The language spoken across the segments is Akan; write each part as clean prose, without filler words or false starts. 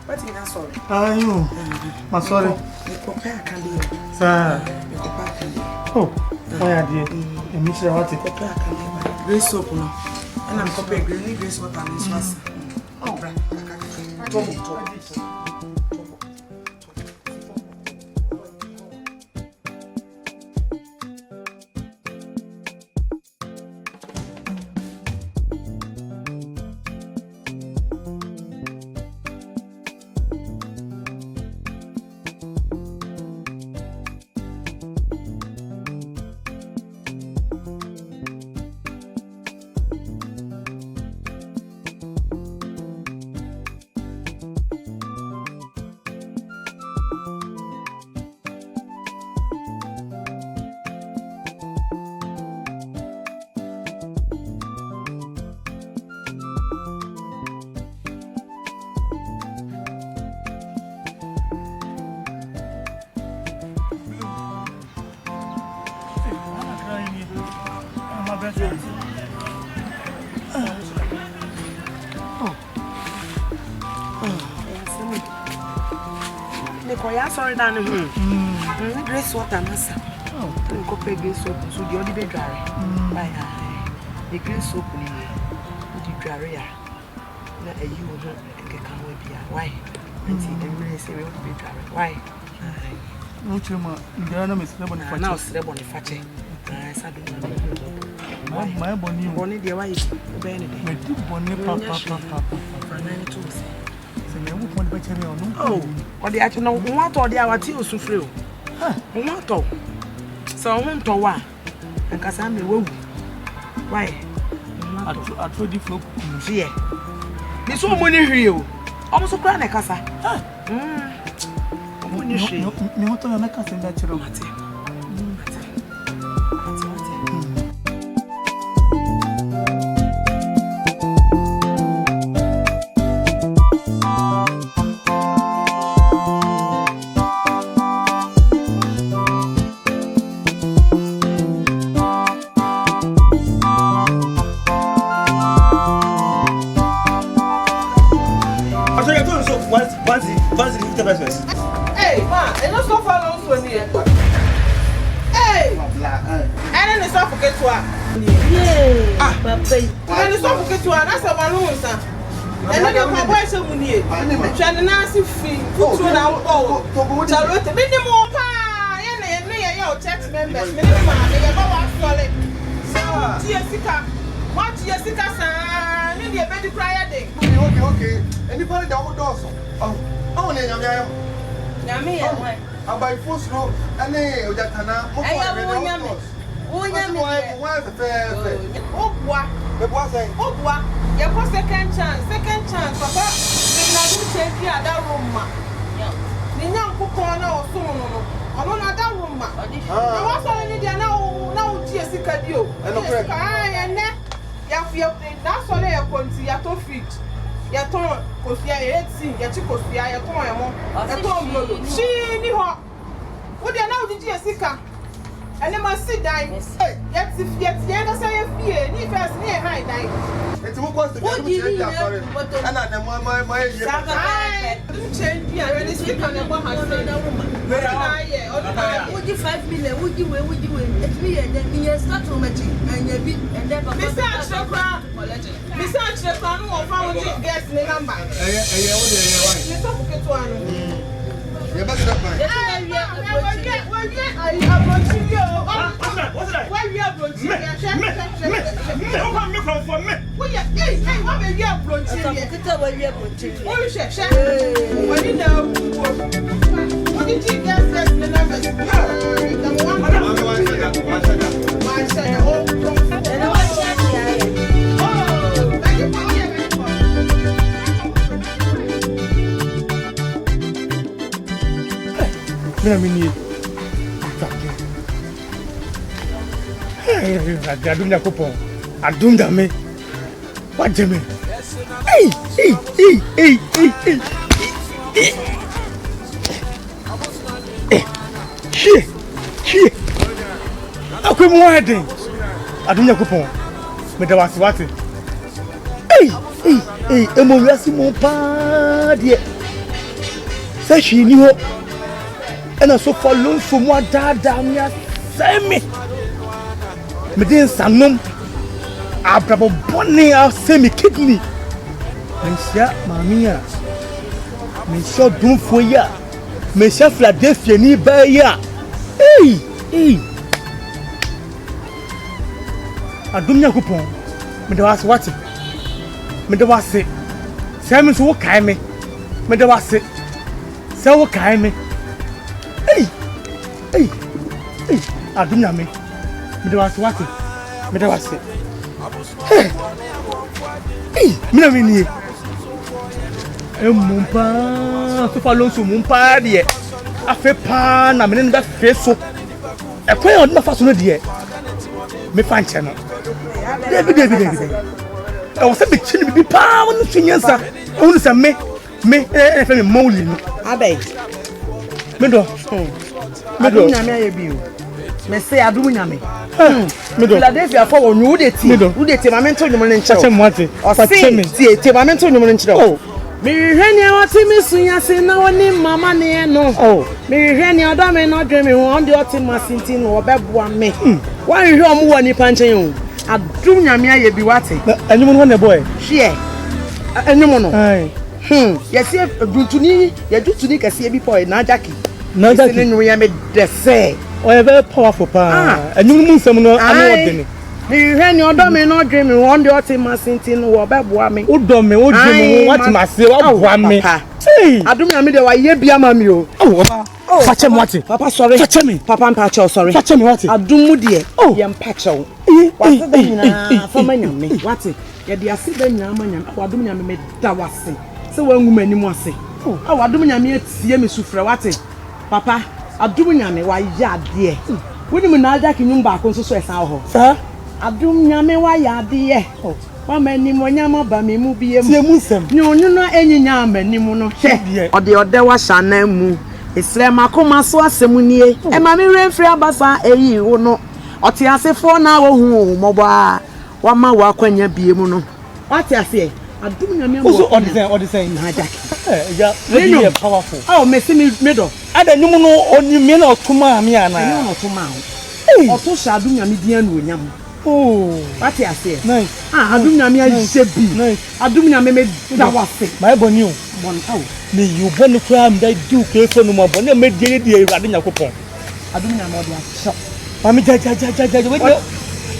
What you sorry? Ayo. I'm sorry. Sir. Oh, why are you? I'm Mr. What? Grace soap no. And I'm copy green grace water and this was. Oh, sorry, Danny. Grace water, massa. Oh, copy grace soap, so the only bed dry. Why, the grace soap, the dry. Not a you can come with you. Why? And see, everybody say we will be dry. Why? No, Chima, the enemy is never now slept on the fatty. My bonny, dear wife, Benedict, my two bonny papa. Oh, or the actual what or the hour tea so free. What? So I won't to one and Cassandra will. Why? I told you, Flo. Yeah. There's so many real. Almost a grand Cassa. When you see, no, to make us in that room. Hey, man, and not so far long to me. Hey, and then it's suffocate to her. Yeah, but when it's suffocate to her, that's a balloon, sir. And then your voice of money. Shannon Nancy fee, put you now. Oh, Charlotte, minimum pie, and your church members, minimum, they are not solid. So, Jessica, what Jessica, son, maybe a better cry a day. Okay, anybody that would also. Oh, Nyame, I buy food slow and they are Jatana. Oh, second chance, Papa. They not take you at that room. The young coupon or soon on another room. I was only there now, Jessica, you. And then, that's all they are going to see at all feet. Yaton Kosia Etsi, Yachikosia, Yaton, she knew what they now did Jessica. And they must sit down. Yet, if yet, the other say, fear, if I near high night. It's who was the and change me already speak on the one would you 5 million? Would you it's me and then me start to match and you beat and then besides the crown who found it guess the number. You better not mind. Adom da coupon. Adom da me. What do you mean? Hey. Shit. Aku mo heading. Adom da coupon. Me da wasi. Hey. Emo wiasi mo pa die. say she knew and so for long for more dada me say me didn't sanum abrabo bonne I say me kidney and sha mamia me so dum for ya me sha Philadelphia ni ba ya hey Adom Yakupon me da was what me da was say me so kai me da was say wo kai me hey Adom Nyame me da was what me da was say hey me na me ni mumpa so fa lo so mumpa de afe pa na me nda fe so e kwen o na fa so no de me fan channel David. I was a bit chilly be power on the Chinyansa. Only some me, Mawuli. I beg. Middle. Nyame me say Adom Nyame. Philadelphia for you de ti. Who de temamento no mon nche. O say temamento no mon nche. Oh. Me hwene wati me sunya se na woni mama ne no. Oh. Me hwene oda me no dwe me won de oti masinti no obeboa me. Wan hwe omo woni panchen o. Adom Nyame aye bi wate. Anyum no boy. Hwe. Anyum no. Yes, you kase bi boy na jaki. Na jaki ne nyu ya me de say. Oh, you very powerful pa. Anyum no nsem no anu odene. Me hwe ni odo me no dwe me won de oti masinti no obeboa me. Odo me odwe me wati mase wa me. Adom Nyame de wa ye bia ma me o. Oh, fetch him what? Papa sorry. Fetch me. Papa mpacho sorry. Fetch me what? Adom mu de ye mpacho. Wase da nyina fa manyame. What? Ye de ase da nyina manyame. Adom Nyame me da wase. Se wangu manim wase. Adom Nyame atie me sufre what? Papa, Adom Nyame wa ya de. Woni mu na aja kinyum ba ko so so esa ho. Sir? Adom Nyame wa ya de. Wa manim onyama ba me mu bie mu. Tie mu nsem. Nyonyo no enyinya manim no hwe. Ode wa shana mu. Isle makoma so asemunie e ma me remfri abasa eyi wo no oti asefo na wo hu mobo a wa ma wa kwanya bie mu no oti ase Adom Nyame mo odi say na jaki ya very powerful me see me do ada nyum no oni me na otuma me ana na otuma ho oto sha Adom Nyame dia na onyam oti ase nice Adom Nyame aje bi Adom Nyame me da wase my boni o me you bonu kra am dai du ke fo no mo boni me die die Awurade Yakupon Adom Nyame odi a mami ja we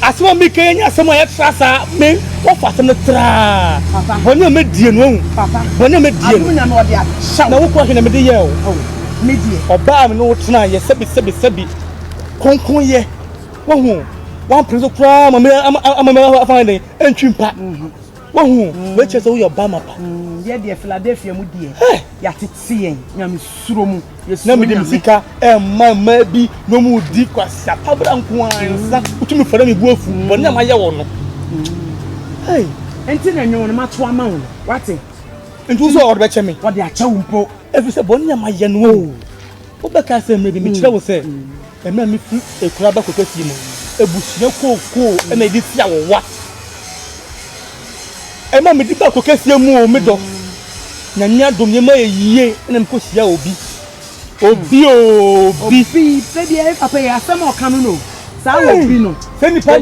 asema me kenya asema ya trasa me wo fa asema tra boni me die no papa boni me die Adom Nyame odi a na wo ko hene me de ye o me die oba me no tena ye sebi konkon ye wo hu wan prince kra mama afan entwimpa wo hu we chese wo your bama pa ye de Philadelphia mu die ya tete yen Nyame suro mu na me dem sika mama bi no mu di kwasa pabra nko ansa utumi fara me bu afu boni am aye wo no enti na nyon ma to ama wo wate enti so orbe che me wo de a che wo mpo efi se boni am aye no wo be ka se me de me kire wo se na me fi ekura ba kokasi mu ebusia koko na edi tia wo wa ema me di ba kokasi mu o me do Nyame Adom ye ma yie na mko sia obi se dia papa ya sama o kanu no sa obi no se nipa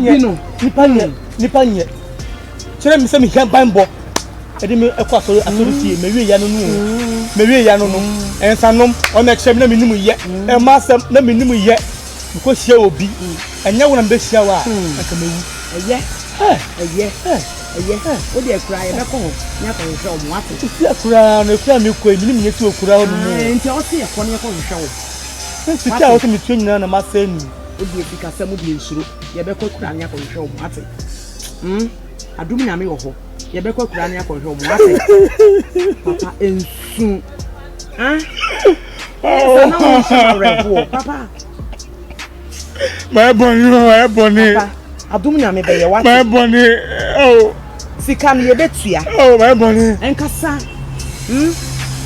nye chere mi se mi kan banbo edi mi ekwa so asori me wie ya no ensanom o na chere na mi nimu ye e ma asem na mi nimu ye mko sia obi enya wona mbe sia wa aka mewu eye o de kura ye be ko nya ko hwe o mo ate ti kura no kura mi ko emi ni ti okura o no nti o ti ye ko ne ko hwe o ti ka o ti mi tu nyina na ma se ni o de bi ka se mu de nsuro ye be ko kura nya ko hwe o mo ate Adom Nyame wo ho ye be ko kura nya ko hwe o mo ate papa ensu sana o share papa my boni papa Adom Nyame be ye wate my boni sika me ye betua my boni enkasa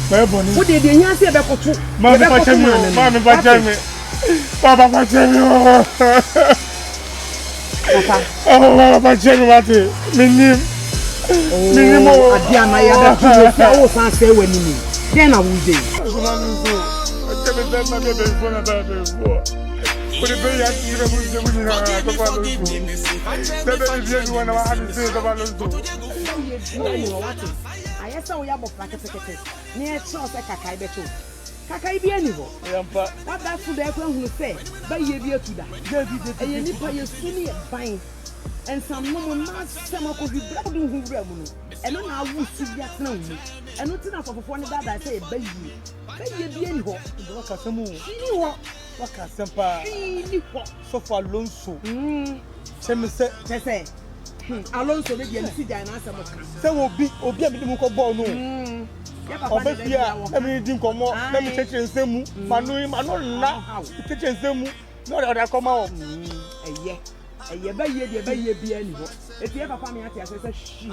my boni wo de nya se be koto ma me pa chame papa pa chame papa pa chame wate minim adia na ya da tu o san se wani ni den na wo de Kaka ibi enivo. What that food there who say, buy ye be to that. And you need to see me buying. And some no more some of you black who remuno. And on our wood see that no. And not enough of one that I say, buy ye. Buy ye be anyhow. What a samu. What a semper. So far Lonso. Say. Alonso let you see that answer. So will be a bit of ball. Obefia, let me drink more. Let me take in Semu. Manu, Manola, take in Semu. Not that I come out. A year by year, be anyhow. If you ever find me at your sister, she.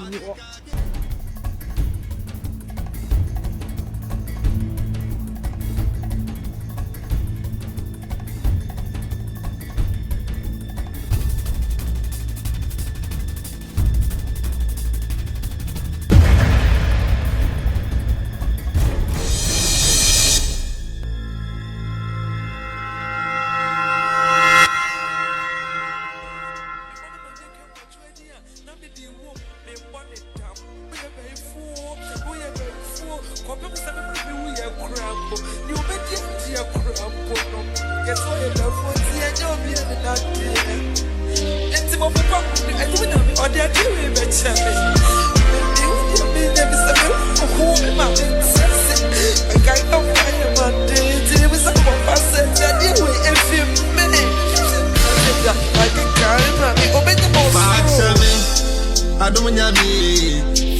Adom Nyame,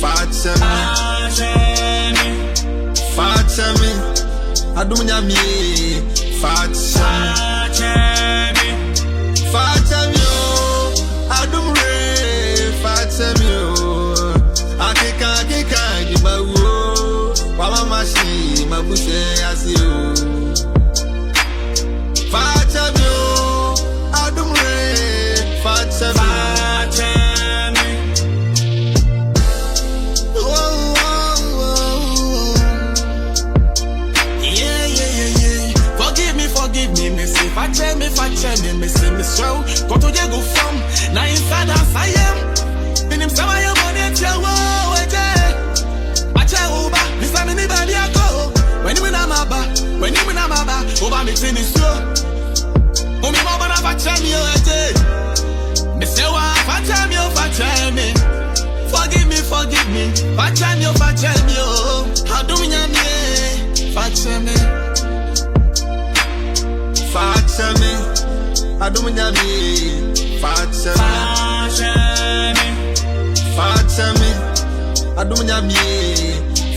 FAKY3, Adom Nyame, FAKY3, Adom re, FAKY3, akeka gibawo, wama mashi, mabuse asio, FAKY3, Adom re, FAKY3. FAKY3, me say me show. Go to the go from. Now inside us I am. In him some I am on it. Uba. This time anybody I go. When you na maba. Uba me say me show. Me mama na FAKY3 me say wa FAKY3. Forgive me. FAKY3 Adom Nyame, FAKY3. FAKY3, Adom Nyame, FAKY3, Adom Nyame,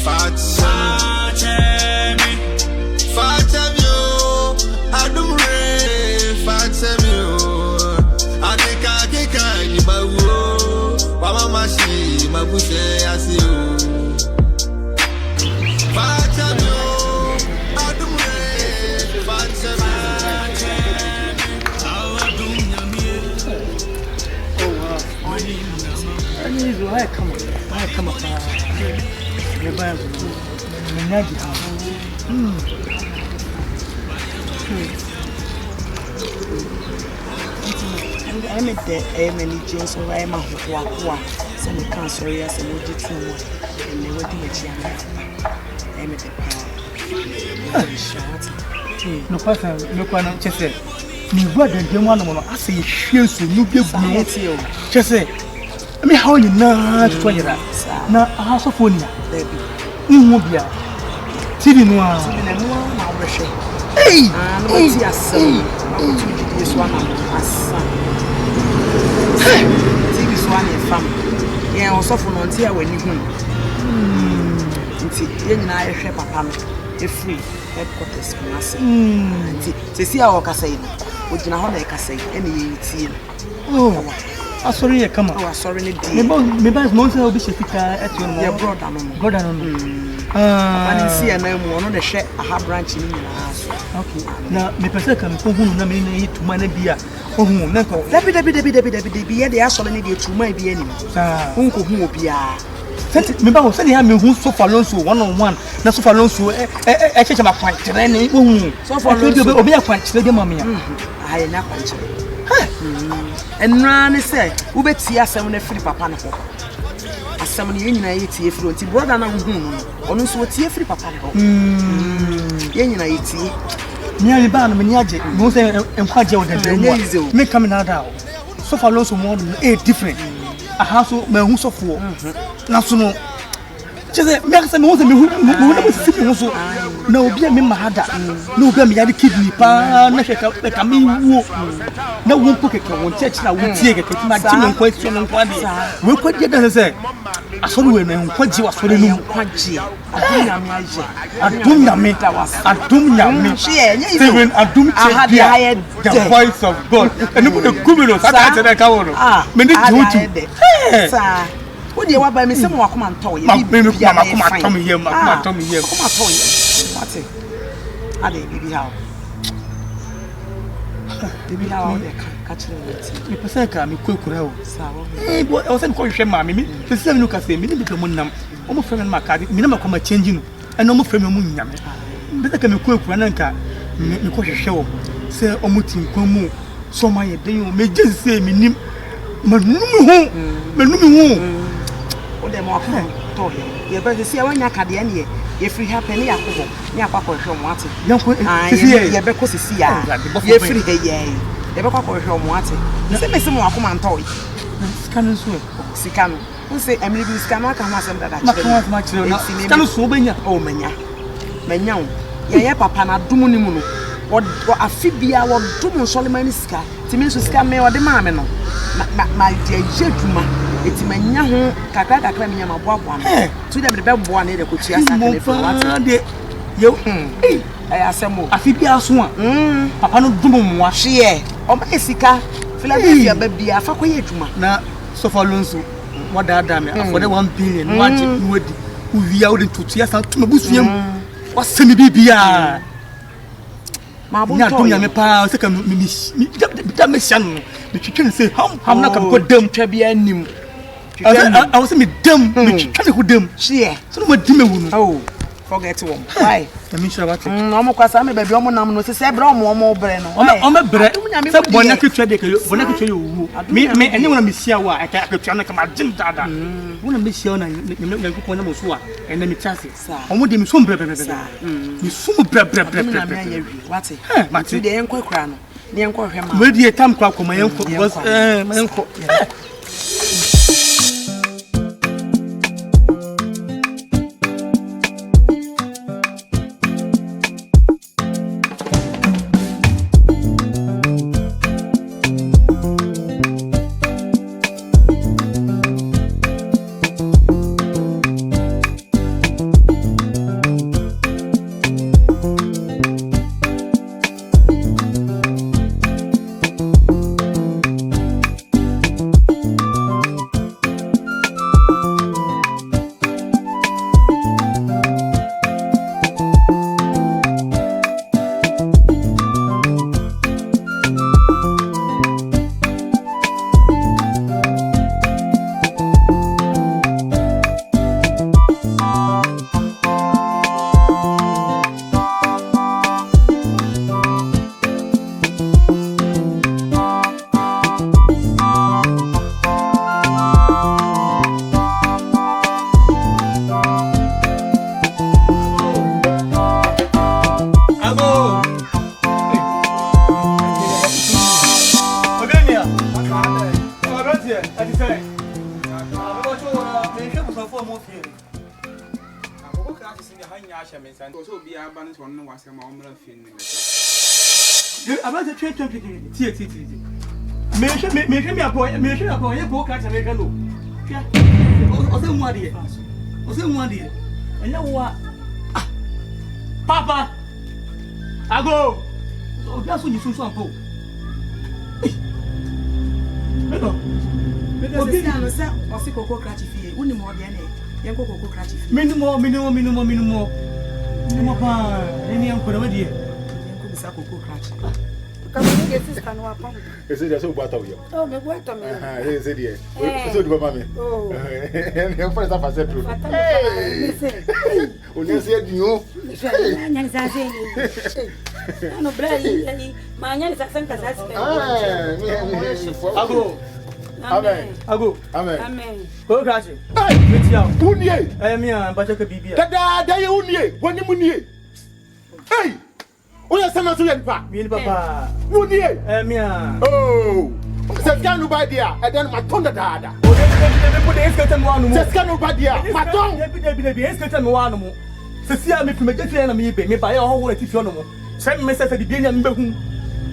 FAKY3, Adom re, FAKY3, akeka gibawo, wama mashi, mabuse asio, FAKY3, Adom re, FAKY3. Why come up? The Bible, the Nagi house. I'm at the many James, so I am a who some cancer, yes, and would you too much, and they would do it. I'm at the power. No, Papa, look what I'm just saying. You wouldn't get one of them. I say, she's a new people. Just say. I mean, how you know to tell you that? Now, a house of phone, baby. Mobia. TV noir. Hey! I'm going to say, this one, TV is one in family. Yeah, also for non tear when you home. Then I share Papa, a free headquarters. To see our Cassay, which now I can say any tea. Oh. Sorry, come on. Oh, sorry, maybe most of the Shefika at your brother. I didn't see a name one on the shed. I have branch in the house. Okay. Now, the person can come home to money beer. Oh, Debbie, they are solely to my be any. Uncle who be a Me ba say dey me hu so for Alonso one on one. Na so for Alonso cheche ma kwankyere ne hu. So for Alonso obi akwankyere de mama ya. Aye na kwankyere. Enra ne say wo beti asem na firi papa ne ho. Asem ne nyina ye tie firi onti brother na hu no. Ono so tie firi papa ne ho. Ye nyina ye tie. Me ali ba no me ni age. Me say enkwaje o de me come na da. So for Alonso more different. Aha so me hu so for. Na so no chese me say me hu say me hu na me sisi me so na obi me mahada na obi me yade kidney pa na hweka ka me wuo na wo ko keke won church na wo tie keke ti ma ti me kwatio no kwade we kwade da say asori we no nkwaji wasori no nkwaji adum nyame Steven adum che the voice of God and you put the kumino sata te ka wo no me ni jutu sa wo de wa ba me se mo akoma nto ye bi bia ma akoma tom yem akoma tom yem akoma to ye wate ade bibi ha bibi ha o de ka chire wati me pese ka me kwekura o sa wo bo o se ko hwe ma me se me no ka se me ni bi mo nam o mo frame ma ka me na ma koma change no e no mo frame mo nyame be se ka me kwekura na nka me ko hwe wo se o mo tin kwa mu so ma ye den o me je se me nim manumi hu o de mo akoma to ye be se ya wanya kade ne ye free happen ne yakobo ne akwa hwe mo ate ye be ko sisi ya ye free he ye ye be kwa hwe mo ate se me se mo akoma nto ye skanu so sikano o se emri bi sikano aka ho asem dada chire ma chire na skanu so benya o menya o ye papa na dum ni mu no o afibia wo dum Solomon sika timi so sika me o de ma me no ma je jeduma eti manya ho kakra me nya ma boaboa no tu de be boa na de ko tua saka ne fo wat de yo ay asemo afibia so a papa no dum mo a hye o ma sika Philadelphia ba bia afa ko ye adwuma na so for Alonso wadada me afode 1 billion waje wadi uwia wo de tutua san tuma busuam wasemi bibia ma bo to Nyame pa se ka mi da me hia no me twitwe se ham na ka ko dam twa bia nim I was me dam me twitwe ne ho dam hye so no ma di me wu no oh forget one why na me sure about no mo kwasa me ba bi omo nam no se bre omo bre no o me bre se bona ketwa de ke bona ketwa yo wu me ene wona me hia wa aka ketwa na ka ma jim dada wona me hia na me ko na mo so a ene me chance o mo de me so bre me so bre what ma ti de enko kra no ne enko hwe ma we die tam kwa ma enko because ma enko Papa, I go. Oh, that's what you so ampo. Obi na no se o se koko krachi fie uni mo de ne yen koko krachi fie minimo pa ni yan ko na die yen ko bisa koko krachi Come get this can walk on. Is it so bad of you? Oh, me what am I? Is it here? So do mammy. Oh, and your friends have said, hey, when you said you, no, Brady, my name is a Santa. Amen. Amen. Amen. Go catch it. Hey, I am but I could be here. Dada, you only when you money. Hey, we are some to pa. Me papa. Money. Oh, says can nobody there, and then my tongue dada. Oh, they put the one more. Says can nobody there, my tongue. They escalated one more. See, me from a get me by your whole etiquette. Send me says at the beginning.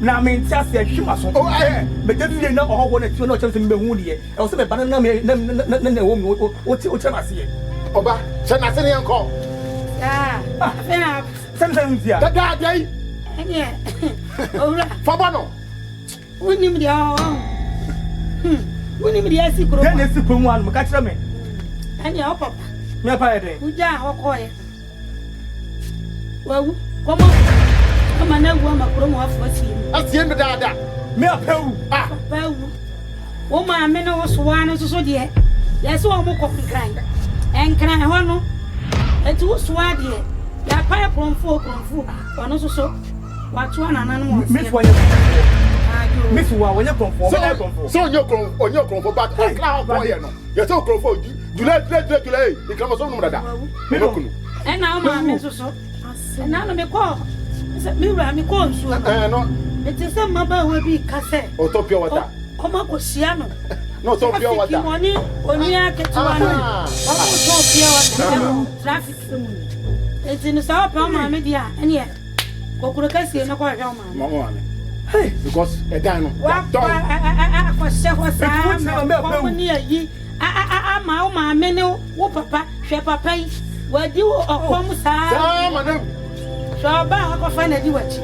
Na me ntiase ahwima so oh eh me devie na oho wona ti na o chemse me hu die e wo se me bana na me na wo mi o ti chemase oba se na se ne enko afena sem dia dada dai enye ora fabano wonim dia wonim dia si kuro na si kuro mu anu ka kire me enye o papa me pa e den uja hokoye wawu komo ama na wu ama kuro mu afasi asie me dada me apewu apewu wo ma me no so wa no so de ya so mo ko kran enkran ho no etu so wa de ya pa konfo wono so watu anana no mo miss wa miss wa wonye konfo so onye konfo but kra ho boy no ya so konfo July ikama so no dada me no kunu na o ma me so na no me ko me wura me ko nsu no it is a maba we bi kase Utopia water koma ko sia no no Utopia water money oni aketuwa no Utopia water traffic it is so pa ma me dia ene kokuro kase no ko hwa mama hey because e dan no wa ko se ho sa ko ni ayi ma o ma me ne wo papa hwe papa yi wadi okom sa ma na so ba ko fa na di wachi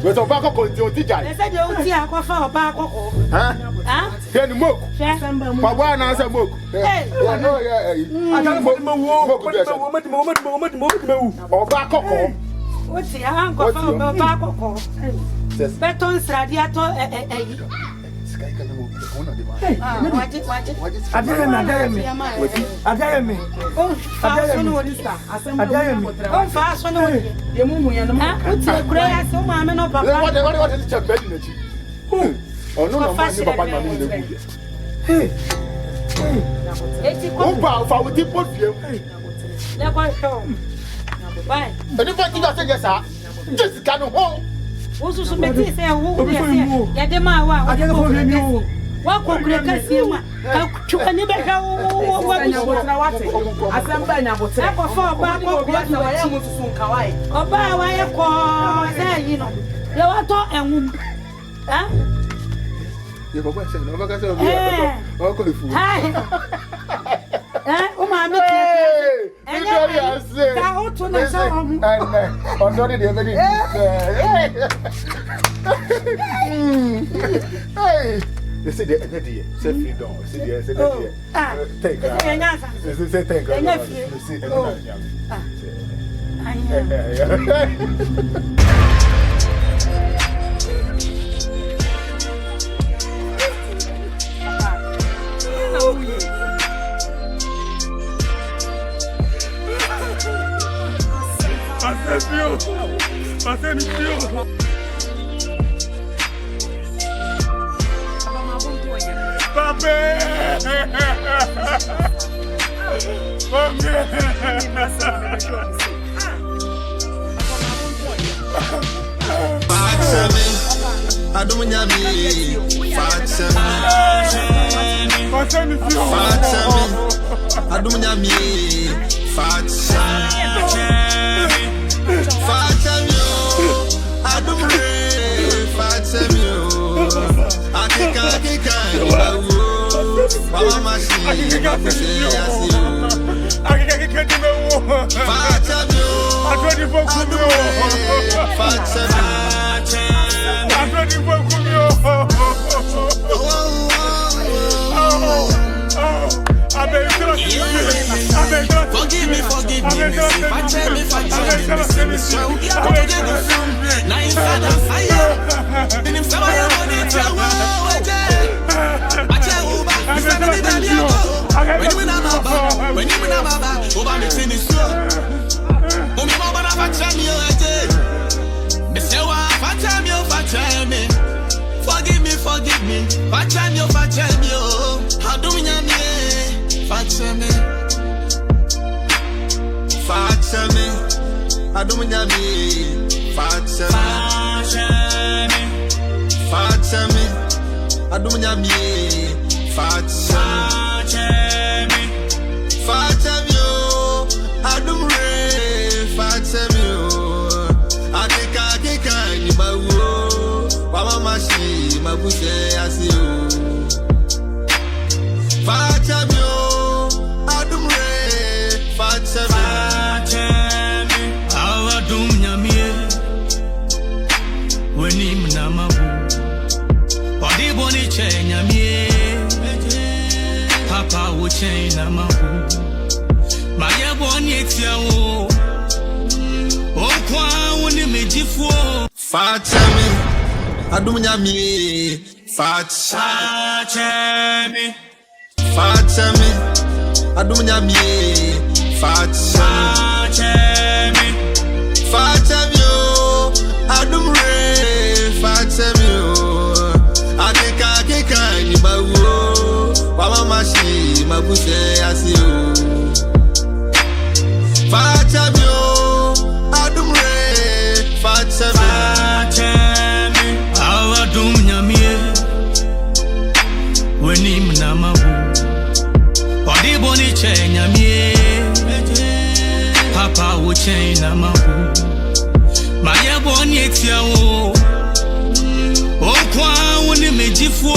we so ba ko ti o ti jai e se de o ti akwa oba akoko ha then moku pa gwa na say moku no aga mo oba akoko o ti anko fa oba akoko beton sradi ato sky kana mo ona de waje adayeme o fa so no lista adayeme o fa so no de mumu ya no o ti kure ya so ma me no papa what is check bed na chi oh no ma ni papa na me na bu eti ko o fa we ti pot fie le ko show bye eni fa ti ga se je sa Jessica no ho Ususu meti se wo ya de ma wa wa ko kure kasi ma ka chuka ni be hwa wo na wate asamba nya botre ko fa ba ko ko wa ya mususu nkawai oba wa ye ko na yi no ye wa to enwum ha ye baba se no baba ka se o ko ifu o ma me ka o to na so on do de be ni hey they say the energy say freedom say the take say take say Adom Nyame FAKY3 Adom Nyame FAKY3 Adom FAKY3 Akika Mama machine Forgive me, fache me, so come again the film. Now inside the fire, in him some I money to when you na maba, over me finish so. Omi mo bana fache me oje. Me say wa fache me. Forgive me, fache me oh. Adom Nyame, fache me. Adom Nyame, fache me. Adom Nyame, fache me oh. Adom re, fache me oh. Akeka ni bawo. Mama mashi mabuse asi oh. Fache me oh. Adom re, fache me. Adom Nyame, weni mnamabu. Odi boni che Nyame. Papa wo chen na mahu. Ma ye boni etia wo. O kwa woni mejifo. Fache me. Adom Nyame. Fache me. Adom Nyame. Fache me. Oh. Adom re. Fache me oh. Akeka ni bawo. Mama mashi mabuse asi o. Fache me oh. Adom re. Fache me. Adom Nyame, weni mnamabu. Odi boni che Nyame. Papa wo che na mahu. Ma ye boni etia wo. O kwa woni mejifo.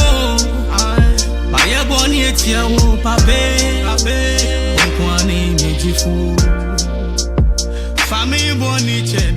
Aye boni etia wo pape okwani mejifu fami boni che